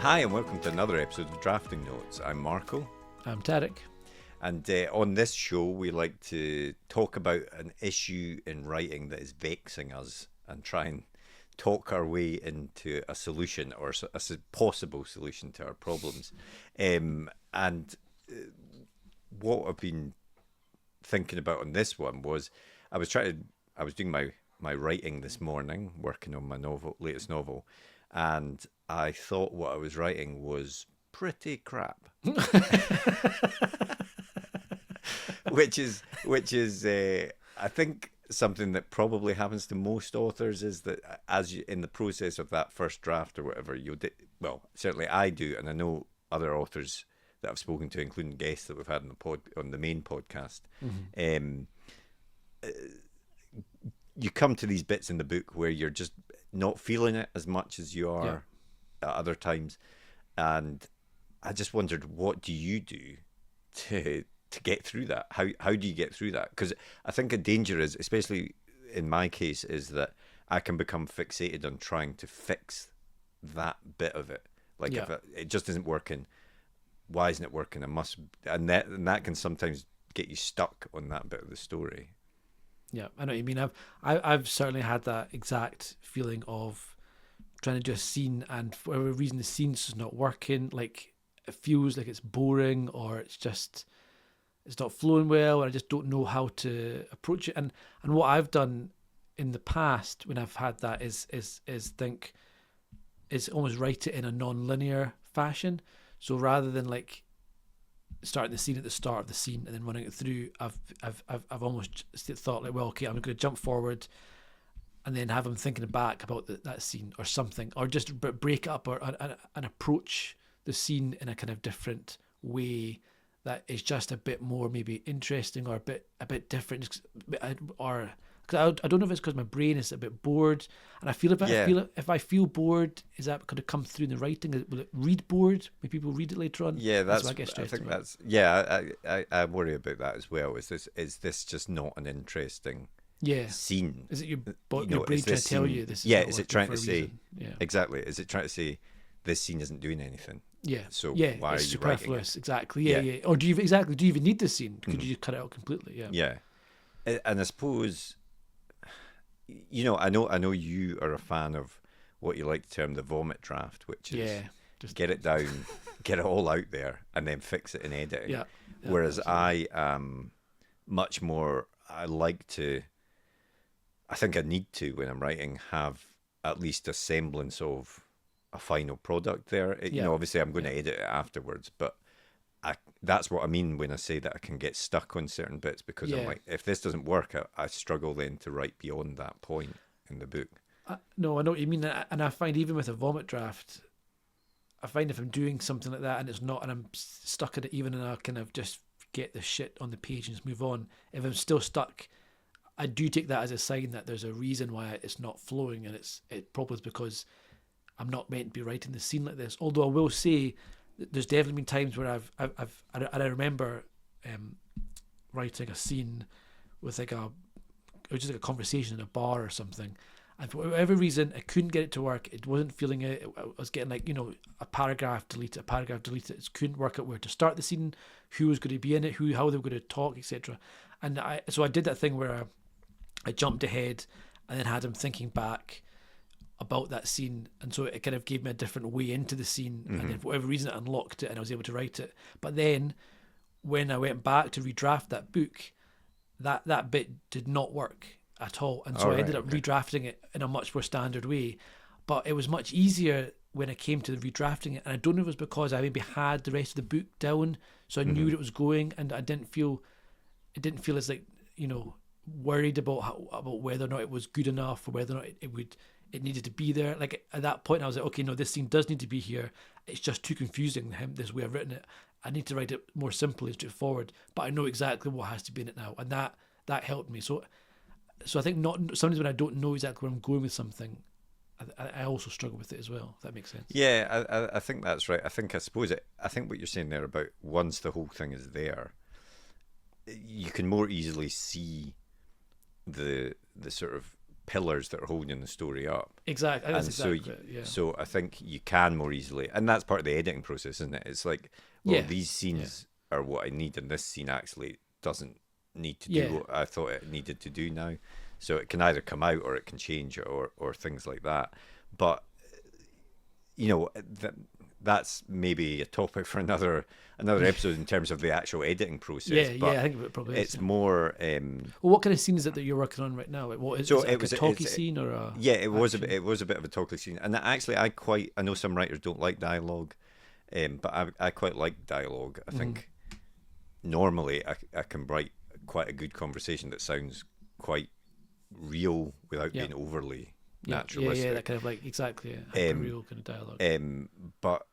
Hi and welcome to another episode of Drafting Notes. I'm Marco. I'm Tariq. And on this show we like to talk about an issue in writing that is vexing us and try and talk our way into a solution or a possible solution to our problems. What I've been thinking about on this one was I was doing my writing this morning, working on my latest novel, and I thought what I was writing was pretty crap. which is I think something that probably happens to most authors is that in the process of that first draft or whatever, certainly I do, and I know other authors that I've spoken to, including guests that we've had on the main podcast. You come to these bits in the book where you're just not feeling it as much as you are at other times, and I just wondered, what do you do to get through that? How do you get through that? Because I think a danger is, especially in my case, is that I can become fixated on trying to fix that bit of it. Like if it just isn't working, why isn't it working? And that can sometimes get you stuck on that bit of the story. Yeah, I know what you mean. I've certainly had that exact feeling of trying to do a scene, and for whatever reason the scene's just not working. Like it feels like it's boring, or it's not flowing well, and I just don't know how to approach it. And what I've done in the past when I've had that is almost write it in a non-linear fashion. So rather than like starting the scene at the start of the scene and then running it through, I've almost thought like, well, okay, I'm going to jump forward and then have him thinking back about that scene or something, or just break it up and approach the scene in a kind of different way that is just a bit more maybe interesting or a bit different, or because I don't know if it's because my brain is a bit bored, and I feel if I feel bored, is that going to come through in the writing? Will it read bored? Will people read it later on? Yeah, that's what I get stressed about. I worry about that as well. Is this just not an interesting scene? Is it your brain trying to tell you this? Is it trying to say reason? Yeah, exactly? Is it trying to say this scene isn't doing anything? Yeah. So why are you superfluous? writing it? Exactly. Yeah. Or do you even need this scene? Could you just cut it out completely? Yeah. Yeah. And I suppose, I know you are a fan of what you like to term the vomit draft, which is just get it down, get it all out there, and then fix it in editing. Yeah. Whereas I am much more. I think I need to, when I'm writing, have at least a semblance of a final product there. Obviously I'm going to edit it afterwards, but that's what I mean when I say that I can get stuck on certain bits, because I'm like, if this doesn't work, I struggle then to write beyond that point in the book. No, I know what you mean, and I find even with a vomit draft, I find if I'm doing something like that and it's not, and I'm stuck in it, even and I kind of just get the shit on the page and just move on, if I'm still stuck, I do take that as a sign that there's a reason why it's not flowing, and it probably is because I'm not meant to be writing the scene like this. Although I will say, there's definitely been times where I remember writing a scene with it was just like a conversation in a bar or something, and for whatever reason I couldn't get it to work. It wasn't feeling it. I was getting like, a paragraph delete it. It couldn't work out where to start the scene, who was going to be in it, how they were going to talk, etc. And so I did that thing where I jumped ahead and then had him thinking back about that scene, and so it kind of gave me a different way into the scene, and then for whatever reason it unlocked it and I was able to write it. But then when I went back to redraft that book, that bit did not work at all, and so I ended up redrafting it in a much more standard way. But it was much easier when I came to redrafting it, and I don't know if it was because I maybe had the rest of the book down, so I knew where it was going, and it didn't feel as like, worried about whether or not it was good enough, or whether or not it needed to be there. Like at that point I was like, okay, no, this scene does need to be here. It's just too confusing, this way I've written it. I need to write it more simply and straightforward, but I know exactly what has to be in it now, and that helped me. So I think sometimes when I don't know exactly where I'm going with something, I also struggle with it as well, if that makes sense. Yeah, I think that's right. I think what you're saying there about once the whole thing is there, you can more easily see the sort of pillars that are holding the story up. Exactly. That's And exactly it, yeah. so I think you can more easily, and that's part of the editing process, isn't it? It's like, well, these scenes are what I need, and this scene actually doesn't need to do what I thought it needed to do now. So it can either come out or it can change, or things like that. But that's maybe a topic for another episode in terms of the actual editing process. I think it probably it's is. more. Well, what kind of scene is it that you're working on right now? What is, so is it, like a talky scene or a? Yeah, it was a bit of a talky scene, and actually, I know some writers don't like dialogue, but I quite like dialogue. I think normally I can write quite a good conversation that sounds quite real without being overly naturalistic. Yeah, that kind of like exactly a real kind of dialogue. But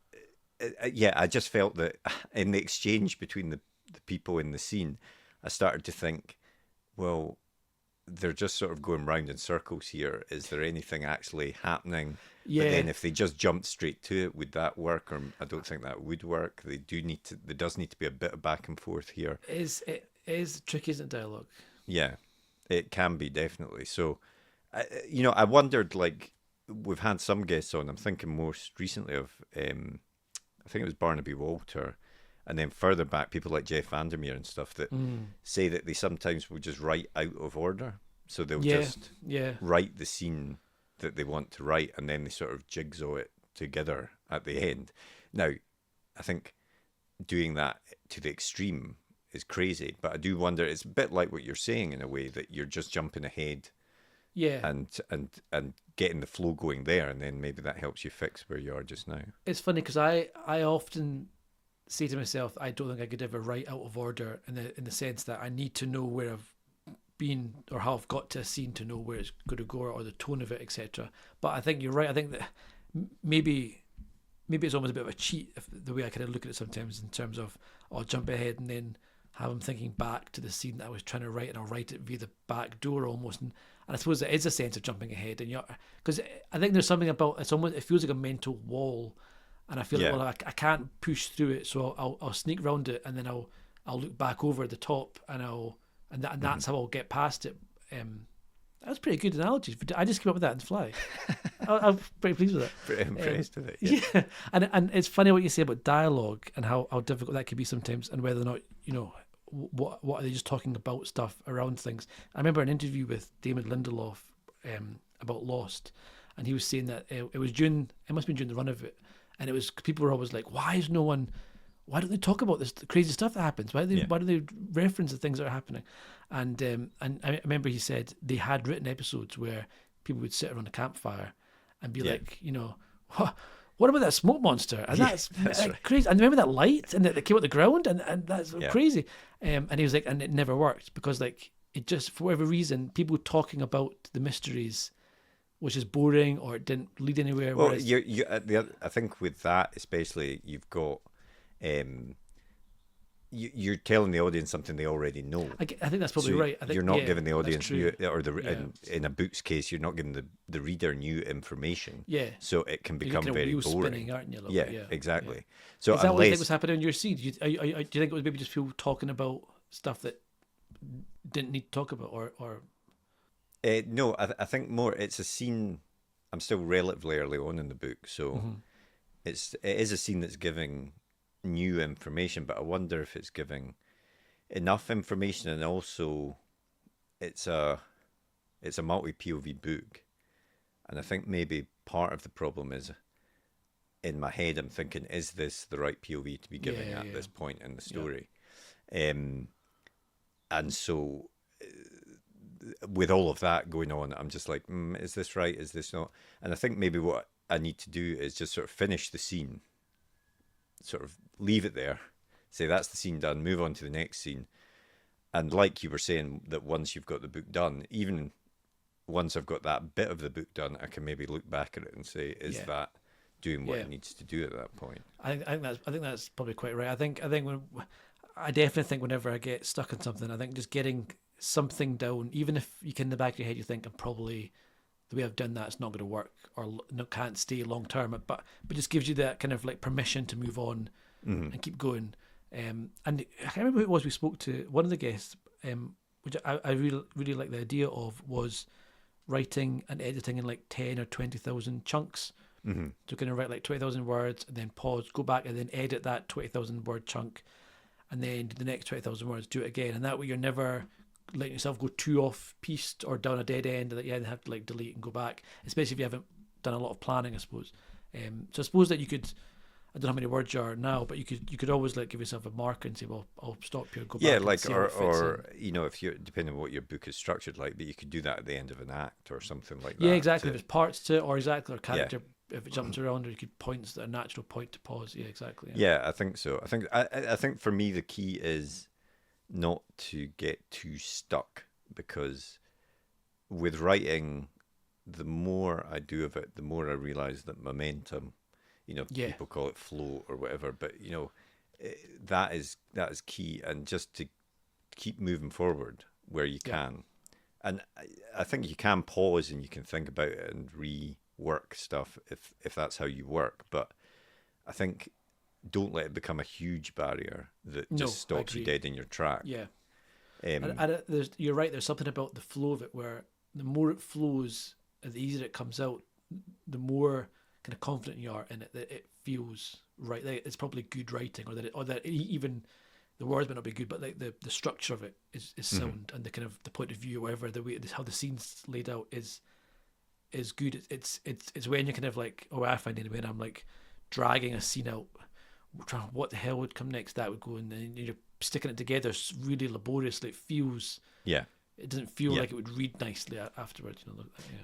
I just felt that in the exchange between the people in the scene, I started to think, well, they're just sort of going round in circles here. Is there anything actually happening? Yeah. But then if they just jumped straight to it, would that work? Or I don't think that would work. There does need to be a bit of back and forth here. It is tricky, isn't it, dialogue? Yeah, it can be, definitely. So, I wondered, like, we've had some guests on. I'm thinking most recently of, I think it was Barnaby Walter, and then further back, people like Jeff Vandermeer and stuff that say that they sometimes will just write out of order. So they'll just write the scene that they want to write, and then they sort of jigsaw it together at the end. Now, I think doing that to the extreme is crazy, but I do wonder, it's a bit like what you're saying in a way, that you're just jumping ahead and getting the flow going there, and then maybe that helps you fix where you are just now. It's funny because I often say to myself, I don't think I could ever write out of order in the sense that I need to know where I've been or how I've got to a scene to know where it's going to go or the tone of it, etc. But I think you're right. I think that maybe it's almost a bit of a cheat the way I kind of look at it sometimes, in terms of I'll jump ahead and then have them thinking back to the scene that I was trying to write, and I'll write it via the back door almost. And I suppose it is a sense of jumping ahead, and because I think there's something about it feels like a mental wall, and I feel like, well, I can't push through it, so I'll sneak around it, and then I'll look back over the top, and that's how I'll get past it. That was pretty good analogy. I just came up with that on the fly. I'm pretty pleased with it. Pretty impressed with it. Yeah, and it's funny what you say about dialogue and how difficult that can be sometimes, and whether or not what are they just talking about stuff around things. I remember an interview with Damon Lindelof about Lost, and he was saying that it must have been during the run of it, and it was, people were always like, why don't they talk about this crazy stuff that happens? Why do they reference the things that are happening? And I remember he said they had written episodes where people would sit around a campfire and be like, what about that smoke monster? And that's right. Crazy. And remember that light and that came out the ground, and that's crazy. And he was like, and it never worked because, like, it just, for whatever reason, people talking about the mysteries was just boring or it didn't lead anywhere. Well, I think with that especially, you've got. You're telling the audience something they already know. I think that's probably right. I think, you're not giving the audience new, or in a book's case, you're not giving the reader new information. Yeah. So it can become very boring. Spinning, aren't you? Exactly. Yeah. So is that what you think was happening in your scene? Do you think it was maybe just people talking about stuff that didn't need to talk about, or? No, I think more. It's a scene. I'm still relatively early on in the book, so it is a scene that's giving new information, but I wonder if it's giving enough information, and also it's a multi POV book, and I think maybe part of the problem is in my head I'm thinking, is this the right POV to be giving at this point in the story? And so with all of that going on, I'm just like, is this right? Is this not? And I think maybe what I need to do is just sort of finish the scene, sort of leave it there, say that's the scene done, move on to the next scene. And like you were saying, that once you've got the book done, even once I've got that bit of the book done, I can maybe look back at it and say, is that doing what it needs to do at that point? I think that's probably quite right. I definitely think whenever I get stuck on something, I think just getting something down, even if you can in the back of your head you think, I'm probably, the way I've done that, it's not going to work or can't stay long term, but just gives you that kind of like permission to move on and keep going. And I can't remember who it was we spoke to. One of the guests, which I really really like the idea of, was writing and editing in like 10 or 20,000 chunks. Mm-hmm. So kind of write like 20,000 words and then pause, go back and then edit that 20,000 word chunk, and then do the next 20,000 words, do it again. And that way you're never letting yourself go too off piste or down a dead end that you then have to like delete and go back, especially if you haven't done a lot of planning, I suppose. So I suppose that you could, I don't know how many words you are now, but you could always like give yourself a marker and say, well, I'll stop here, go back. Yeah, and like see how it fits or in. you know, if you're depending on what your book is structured like, but you could do that at the end of an act or something like that. Yeah, exactly. If it's parts to it, or exactly, or character, Yeah. if it jumps around, or you could points that are natural point to pause. Yeah, exactly. Yeah, I think so. I think for me the key is not to get too stuck, because with writing, the more I do of it, the more I realize that momentum, Yeah. people call it flow or whatever, but that is key, and just to keep moving forward where you Yeah. can. And I think you can pause and you can think about it and rework stuff if that's how you work. But I think don't let it become a huge barrier that No, just I stops you agree. dead in your track. Yeah. Um, And you're right. There's something about the flow of it where the more it flows, the easier it comes out, the more kind of confident you are in it, that it feels right. Like it's probably good writing, or that even the words might not be good, but like the structure of it is sound, and the kind of the point of view, or whatever, the way how the scene's laid out is good. It's when you kind of like, oh, I find anyway, and I'm like dragging a scene out, trying what the hell would come next, that would go, and then you're sticking it together really laboriously. It feels, yeah. it doesn't feel Yeah. like it would read nicely afterwards.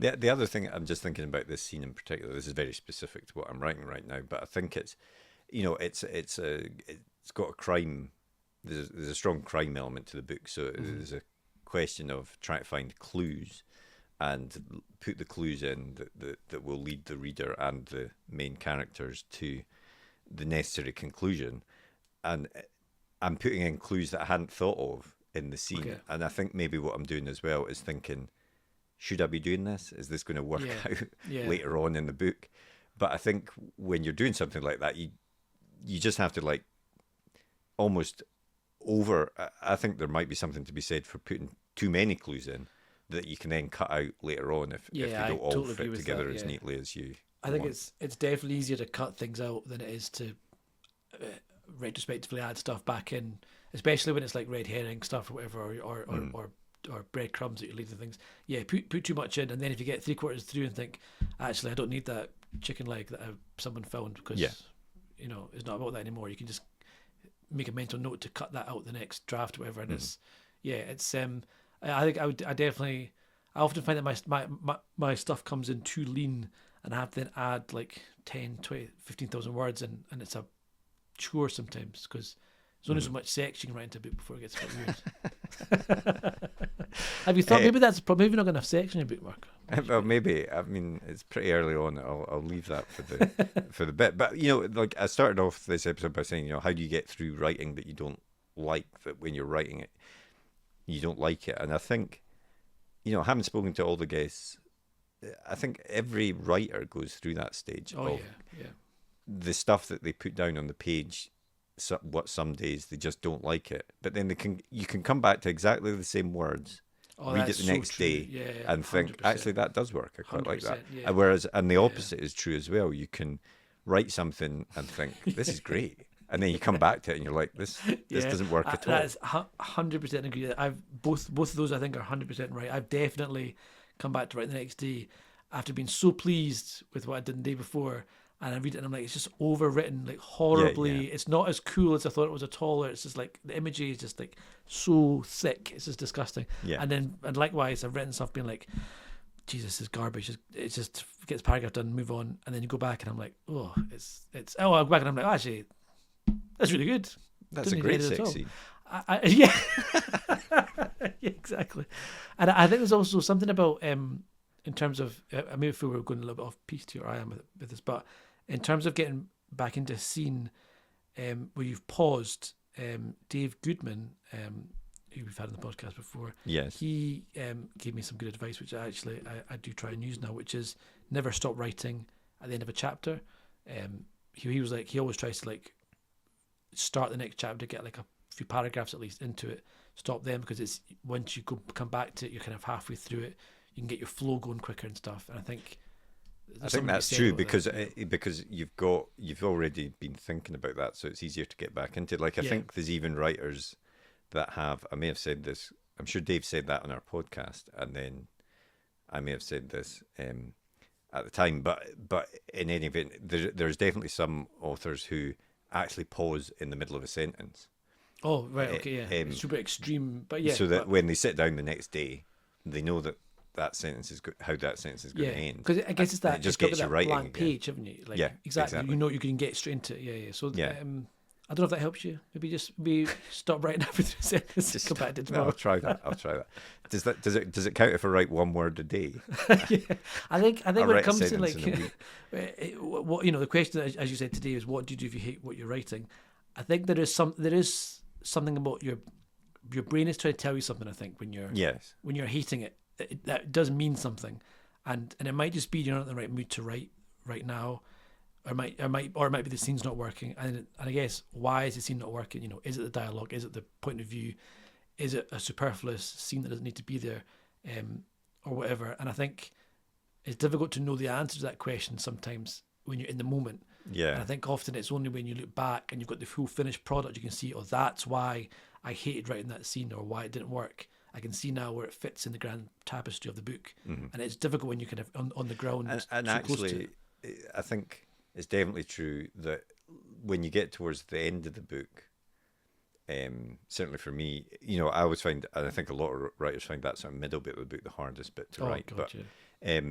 Yeah. The other thing, I'm just thinking about this scene in particular. This is very specific to what I'm writing right now, but I think it's got a crime. There's a strong crime element to the book, so there's a question of trying to find clues and put the clues in that will lead the reader and the main characters to the necessary conclusion. And I'm putting in clues that I hadn't thought of in the scene. Okay. And I think maybe what I'm doing as well is thinking, should I be doing this? Is this going to work Yeah. out Yeah. later on in the book? But I think when you're doing something like that, you just have to like almost I think there might be something to be said for putting too many clues in that you can then cut out later on if they Yeah, I don't all totally agree fit with together that, as yeah. neatly as you I think want. it's definitely easier to cut things out than it is to retrospectively add stuff back in, especially when it's like red herring stuff or whatever, or breadcrumbs that you leave the things. Yeah, put too much in, and then if you get 3/4 through and think, actually, I don't need that chicken leg that someone found because Yeah. it's not about that anymore. You can just make a mental note to cut that out the next draft or whatever. And it's I think I often find that my stuff comes in too lean, and I have to then add like 10, 20, 15,000 words, and it's a chore sometimes because there's only so much sex you can write into a book before it gets a bit weird. Have you thought maybe that's maybe not got enough sex in your book, Mark? Well, maybe. I mean, it's pretty early on. I'll leave that for the for the bit. But like I started off this episode by saying, how do you get through writing that you don't like? That when you're writing it, you don't like it. And I think, having spoken to all the guests, I think every writer goes through that stage Oh of yeah. the stuff that they put down on the page. Some days they just don't like it, but then you can come back to exactly the same words. Oh, Read it that's the so next true. day Yeah, and think, 100%. actually, that does work. I quite like that. 100%, yeah. And the opposite is true as well. You can write something and think, this is great. And then you come back to it and you're like, this doesn't work at all. That is 100% agree. I've both of those I think are 100% right. I've definitely come back to write the next day after being so pleased with what I did the day before, and I read it and I'm like, it's just overwritten like horribly. Yeah. It's not as cool as I thought it was at all. It's just like the imagery is just like so thick. It's just disgusting. Yeah. And likewise, I've written stuff being like, Jesus, this is garbage. It just gets paragraph done, move on, and then you go back and I'm like, oh, it's. Oh, I go back and I'm like, actually, that's really good. That's Didn't a great need it at all. sex scene. Yeah. Yeah, exactly. And I think there's also something about in terms of I maybe feel we're going a little bit off piece here, I am with this, but in terms of getting back into a scene where you've paused, Dave Goodman, who we've had on the podcast before, Yes. he gave me some good advice, which I do try and use now, which is never stop writing at the end of a chapter. He was like, he always tries to like start the next chapter, get like a few paragraphs at least into it, stop them, because it's once you come back to it, you're kind of halfway through it, you can get your flow going quicker and stuff. And I think that's true because you've already been thinking about that, so it's easier to get back into. Like I think there's even writers that I may have said this. I'm sure Dave said that on our podcast, and then I may have said this at the time. But in any event, there's definitely some authors who actually pause in the middle of a sentence. Oh right, okay, yeah, super extreme, but yeah. So that when they sit down the next day, they know that sentence is how that sentence is going to end. Because I guess it's that it just gets you writing blank page, haven't you? Like, exactly. You know, you can get straight into it. Yeah. So I don't know if that helps you. Maybe stop writing everything sentence. Just come back to tomorrow. I'll try that. Does it count if I write one word a day? Yeah, I think when it comes to like what the question as you said today is what do you do if you hate what you're writing? I think there is something about your brain is trying to tell you something. I think when you're hating it, that does mean something, and it might just be you're not in the right mood to write right now. Or it might be the scene's not working, and I guess why is the scene not working? You know, is it the dialogue? Is it the point of view? Is it a superfluous scene that doesn't need to be there, or whatever? And I think it's difficult to know the answer to that question sometimes when you're in the moment. Yeah. And I think often it's only when you look back and you've got the full finished product you can see, oh, that's why I hated writing that scene or why it didn't work. I can see now where it fits in the grand tapestry of the book, and it's difficult when you kind of on the ground and actually, I think. It's definitely true that when you get towards the end of the book, certainly for me, I always find, and I think a lot of writers find that sort of middle bit of the book the hardest bit to write. God, but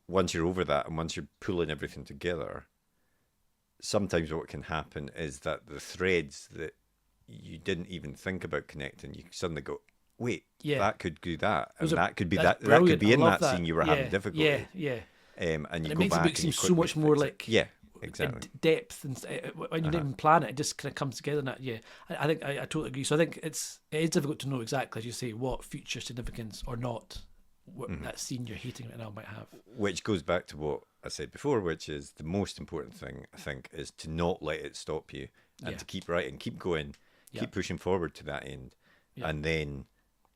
once you're over that and once you're pulling everything together, sometimes what can happen is that the threads that you didn't even think about connecting, you suddenly go, wait, that could do that, and that could be that could be in that scene you were having difficulty. Yeah. And you it go makes back the book seem so much more like exactly depth, and when you didn't even plan it, it just kind of comes together. And that I think I totally agree. So I think it is difficult to know exactly, as you say, what future significance or not that scene you're hating right now might have. Which goes back to what I said before, which is the most important thing I think is to not let it stop you and to keep writing, keep going, keep pushing forward to that end, and then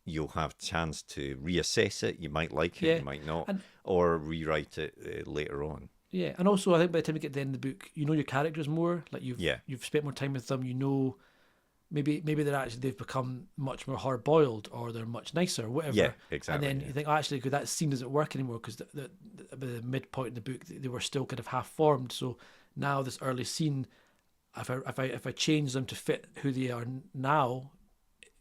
you'll have a chance to reassess it. You might like it, you might not, or rewrite it later on. Yeah, and also I think by the time you get to the end of the book, you know your characters more. Like you've spent more time with them. You know, maybe they've become much more hard boiled, or they're much nicer, or whatever. Yeah, exactly. And then you think, actually, that scene doesn't work anymore because the midpoint in the book they were still kind of half formed. So now this early scene, if I change them to fit who they are now,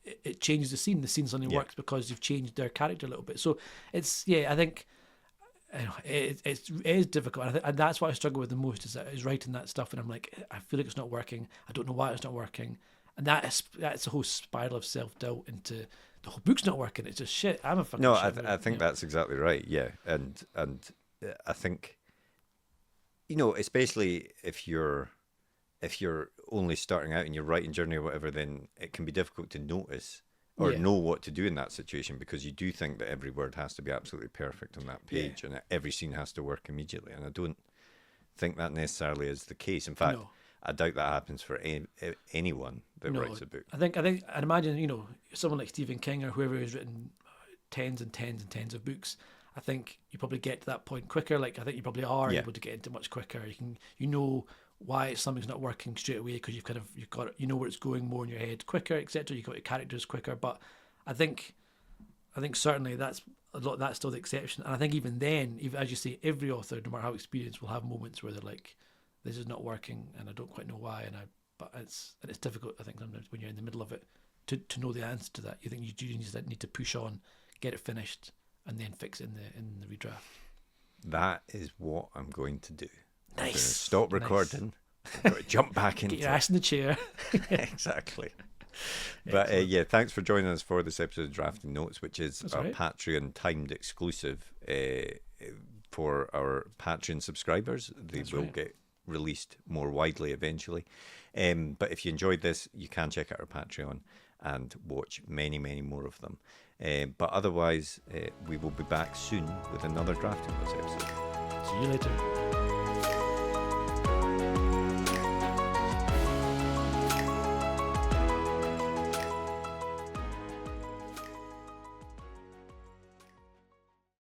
it changes the scene. The scene suddenly works because you've changed their character a little bit. So it's I think it is difficult, and that's what I struggle with the most is writing that stuff. And I'm like, I feel like it's not working. I don't know why it's not working, and that's a whole spiral of self-doubt into the whole book's not working. It's just shit. I'm a fucking shit. I think that's exactly right. Yeah, and I think especially if you're only starting out in your writing journey or whatever, then it can be difficult to notice or know what to do in that situation, because you do think that every word has to be absolutely perfect on that page and every scene has to work immediately. And I don't think that necessarily is the case. In fact, I doubt that happens for anyone that writes a book. I think I'd imagine, someone like Stephen King or whoever has written tens and tens and tens of books, I think you probably get to that point quicker. Like, I think you probably are able to get into much quicker. You know why something's not working straight away because you've got where it's going more in your head quicker, etc. You've got your characters quicker. But I think certainly that's still the exception. And I think even then, even as you say, every author, no matter how experienced, will have moments where they're like, this is not working and I don't quite know why. But it's difficult, I think, sometimes when you're in the middle of it to know the answer to that. You think you do need to push on, get it finished, and then fix it in the redraft. That is what I'm going to do. Nice. I'm going to stop recording. I'm going to jump back into Get your ass in the chair. Exactly. But thanks for joining us for this episode of Drafting Notes, which is our Patreon timed exclusive for our Patreon subscribers. They will get released more widely eventually. But if you enjoyed this, you can check out our Patreon and watch many, many more of them. But otherwise, we will be back soon with another Drafting Notes episode. See you later.